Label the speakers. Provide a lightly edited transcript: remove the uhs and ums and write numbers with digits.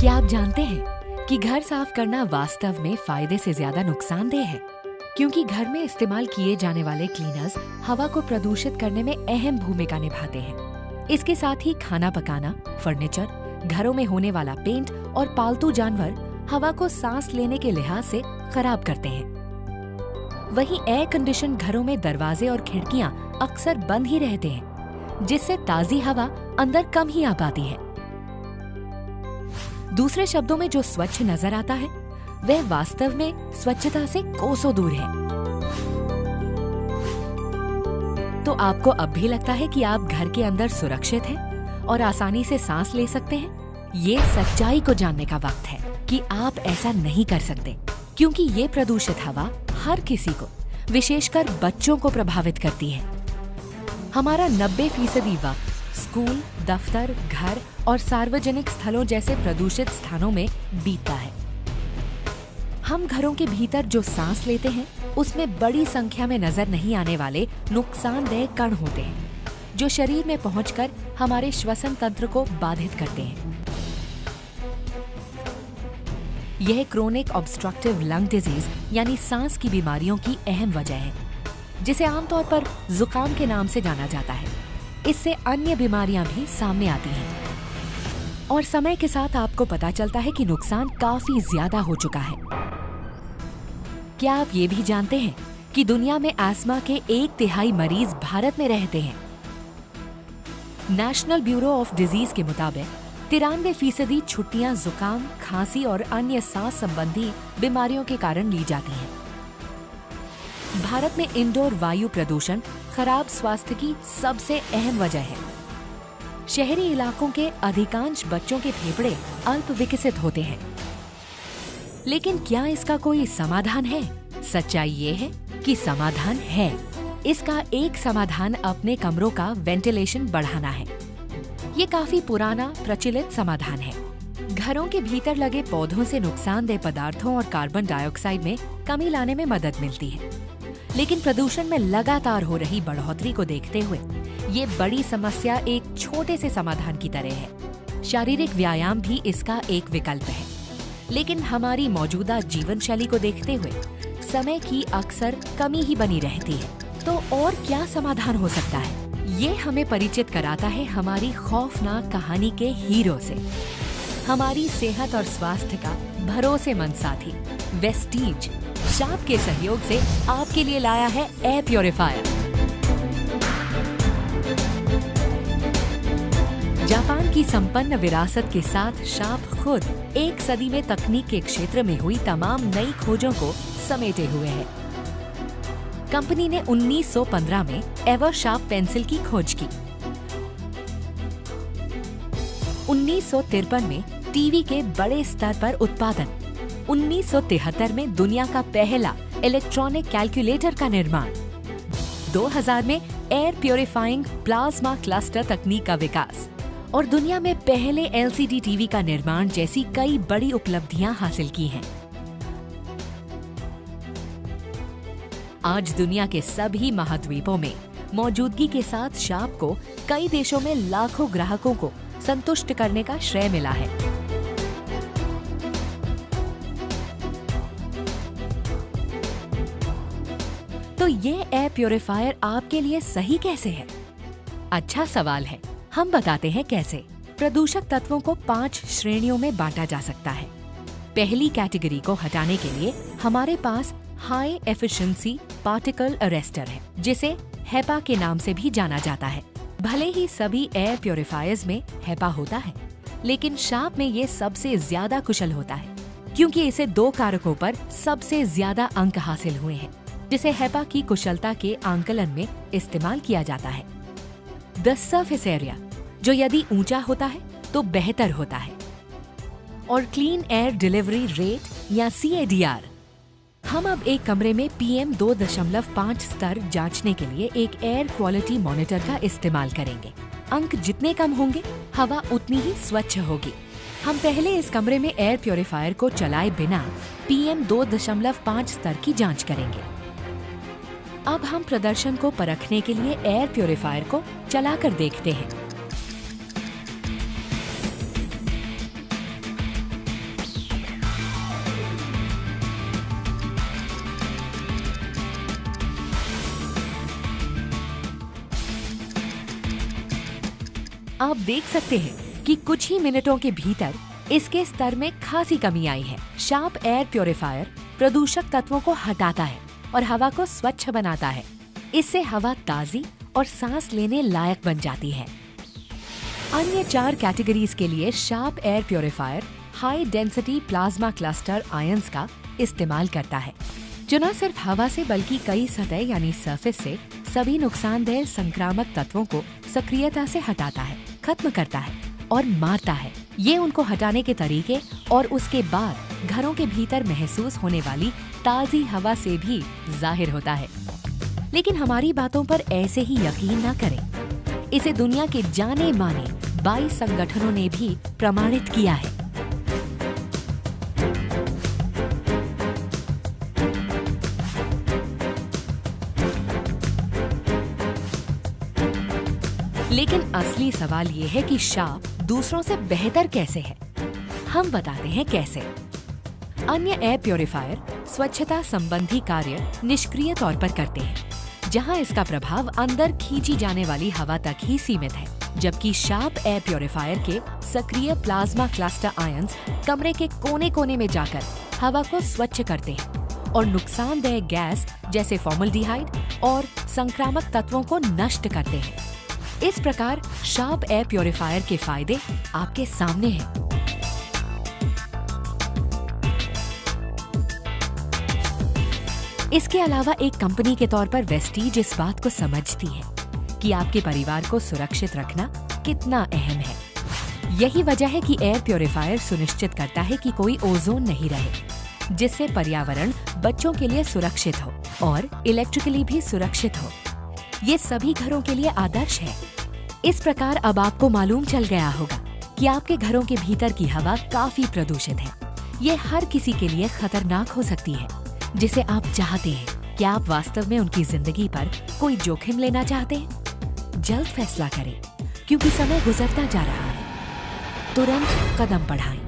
Speaker 1: क्या आप जानते हैं कि घर साफ करना वास्तव में फायदे से ज्यादा नुकसानदेह है, क्योंकि घर में इस्तेमाल किए जाने वाले क्लीनर्स हवा को प्रदूषित करने में अहम भूमिका निभाते हैं। इसके साथ ही खाना पकाना, फर्नीचर, घरों में होने वाला पेंट और पालतू जानवर हवा को सांस लेने के लिहाज से खराब करते हैं। वहीं एयर कंडीशन घरों में दरवाजे और खिड़कियां अक्सर बंद ही रहते हैं, जिससे ताजी हवा अंदर कम ही आ पाती है। दूसरे शब्दों में जो स्वच्छ नजर आता है वह वास्तव में स्वच्छता से कोसों दूर है। तो आपको अब भी लगता है कि आप घर के अंदर सुरक्षित हैं और आसानी से सांस ले सकते हैं? ये सच्चाई को जानने का वक्त है कि आप ऐसा नहीं कर सकते, क्योंकि ये प्रदूषित हवा हर किसी को, विशेषकर बच्चों को प्रभावित करती है। हमारा 90% वक्त स्कूल, दफ्तर, घर और सार्वजनिक स्थलों जैसे प्रदूषित स्थानों में बीतता है। हम घरों के भीतर जो सांस लेते हैं, उसमें बड़ी संख्या में नजर नहीं आने वाले नुकसानदेह कण होते हैं, जो शरीर में पहुंचकर हमारे श्वसन तंत्र को बाधित करते हैं। यह क्रोनिक ऑब्स्ट्रक्टिव लंग डिजीज यानी सांस की बीमारियों की अहम वजह है, जिसे आमतौर पर जुकाम के नाम से जाना जाता है। इससे अन्य बीमारियां भी सामने आती हैं और समय के साथ आपको पता चलता है कि नुकसान काफी ज्यादा हो चुका है। क्या आप ये भी जानते हैं कि दुनिया में अस्थमा के 1/3 मरीज भारत में रहते हैं? नेशनल ब्यूरो ऑफ डिजीज के मुताबिक 93% छुट्टियां जुकाम, खांसी और अन्य सांस संबंधी बीमारियों के कारण ली जाती हैं। भारत में इंडोर वायु प्रदूषण खराब स्वास्थ्य की सबसे अहम वजह है। शहरी इलाकों के अधिकांश बच्चों के फेफड़े अल्प विकसित होते हैं, लेकिन क्या इसका कोई समाधान है? सच्चाई ये है कि समाधान है। इसका एक समाधान अपने कमरों का वेंटिलेशन बढ़ाना है। ये काफी पुराना प्रचलित समाधान है। घरों के भीतर लगे पौधों से नुकसानदेह पदार्थों और कार्बन डाइऑक्साइड में कमी लाने में मदद मिलती है, लेकिन प्रदूषण में लगातार हो रही बढ़ोतरी को देखते हुए ये बड़ी समस्या एक छोटे से समाधान की तरह है। शारीरिक व्यायाम भी इसका एक विकल्प है, लेकिन हमारी मौजूदा जीवन शैली को देखते हुए समय की अक्सर कमी ही बनी रहती है। तो और क्या समाधान हो सकता है? ये हमें परिचित कराता है हमारी खौफनाक कहानी के हीरो से, हमारी सेहत और स्वास्थ्य का भरोसेमंद साथी वेस्टीज शाप के सहयोग से आपके लिए लाया है एयर प्योरीफायर। जापान की संपन्न विरासत के साथ शाप खुद एक सदी में तकनीक के क्षेत्र में हुई तमाम नई खोजों को समेटे हुए है। कंपनी ने 1915 में एवर शार्प पेंसिल की खोज की। 1953 में टीवी के बड़े स्तर पर उत्पादन। 1973 में दुनिया का पहला इलेक्ट्रॉनिक कैलकुलेटर का निर्माण। 2000 में एयर प्योरीफाइंग प्लाज्मा क्लस्टर तकनीक का विकास और दुनिया में पहले एलसीडी टीवी का निर्माण जैसी कई बड़ी उपलब्धियां हासिल की हैं। आज दुनिया के सभी महाद्वीपों में मौजूदगी के साथ शार्प को कई देशों में लाखों ग्राहकों को संतुष्ट करने का श्रेय मिला है। तो ये एयर प्योरीफायर आपके लिए सही कैसे है? अच्छा सवाल है। हम बताते हैं कैसे। प्रदूषक तत्वों को 5 श्रेणियों में बांटा जा सकता है। पहली कैटेगरी को हटाने के लिए हमारे पास हाई एफिशिएंसी पार्टिकल अरेस्टर है, जिसे हेपा के नाम से भी जाना जाता है। भले ही सभी एयर प्योरीफायर्स में हेपा होता है, लेकिन शार्प में ये सबसे ज्यादा कुशल होता है, क्योंकि इसे 2 कारकों पर सबसे ज्यादा अंक हासिल हुए हैं, जिसे हेपा की कुशलता के आंकलन में इस्तेमाल किया जाता है। द सरफेस एरिया, जो यदि ऊंचा होता है तो बेहतर होता है, और क्लीन एयर डिलीवरी रेट या CADR। हम अब एक कमरे में PM 2.5 स्तर जांचने के लिए एक एयर क्वालिटी मॉनिटर का इस्तेमाल करेंगे। अंक जितने कम होंगे, हवा उतनी ही स्वच्छ होगी। हम पहले इस कमरे में एयर प्योरीफायर को चलाए बिना PM 2.5 स्तर की जांच करेंगे। अब हम प्रदर्शन को परखने के लिए एयर प्योरीफायर को चलाकर देखते हैं। आप देख सकते हैं कि कुछ ही मिनटों के भीतर इसके स्तर में खासी कमी आई है। शार्प एयर प्योरीफायर प्रदूषक तत्वों को हटाता है और हवा को स्वच्छ बनाता है। इससे हवा ताजी और सांस लेने लायक बन जाती है। अन्य 4 कैटेगरीज के लिए sharp air purifier high density plasma cluster ions का इस्तेमाल करता है, जो न सिर्फ हवा से बल्कि कई सतह यानी सरफेस से सभी नुकसानदेह संक्रामक तत्वों को सक्रियता से हटाता है, खत्म करता है और मारता है। ये उनको हटाने के तरीके और उसके बाद घरों के भीतर महसूस होने वाली ताजी हवा से भी जाहिर होता है। लेकिन हमारी बातों पर ऐसे ही यकीन न करें। इसे दुनिया के जाने माने 22 संगठनों ने भी प्रमाणित किया है। लेकिन असली सवाल ये है कि शार्प दूसरों से बेहतर कैसे है। हम बताते हैं कैसे। अन्य एयर प्योरीफायर स्वच्छता संबंधी कार्य निष्क्रिय तौर पर करते हैं, जहां इसका प्रभाव अंदर खींची जाने वाली हवा तक ही सीमित है, जबकि शार्प एयर प्योरीफायर के सक्रिय प्लाज्मा क्लस्टर आयंस कमरे के कोने कोने में जाकर हवा को स्वच्छ करते हैं और नुकसानदेह गैस जैसे फॉर्मल्डिहाइड और संक्रामक तत्वों को नष्ट करते हैं। इस प्रकार शार्प एयर प्योरीफायर के फायदे आपके सामने हैं। इसके अलावा एक कंपनी के तौर पर वेस्टीज इस बात को समझती है कि आपके परिवार को सुरक्षित रखना कितना अहम है। यही वजह है कि एयर प्योरीफायर सुनिश्चित करता है कि कोई ओजोन नहीं रहे, जिससे पर्यावरण बच्चों के लिए सुरक्षित हो और इलेक्ट्रिकली भी सुरक्षित हो। ये सभी घरों के लिए आदर्श है। इस प्रकार अब आपको मालूम चल गया होगा कि आपके घरों के भीतर की हवा काफी प्रदूषित है। ये हर किसी के लिए खतरनाक हो सकती है, जिसे आप चाहते हैं। क्या आप वास्तव में उनकी जिंदगी पर कोई जोखिम लेना चाहते हैं? जल्द फैसला करें, क्योंकि समय गुजरता जा रहा है। तुरंत कदम बढ़ाएं।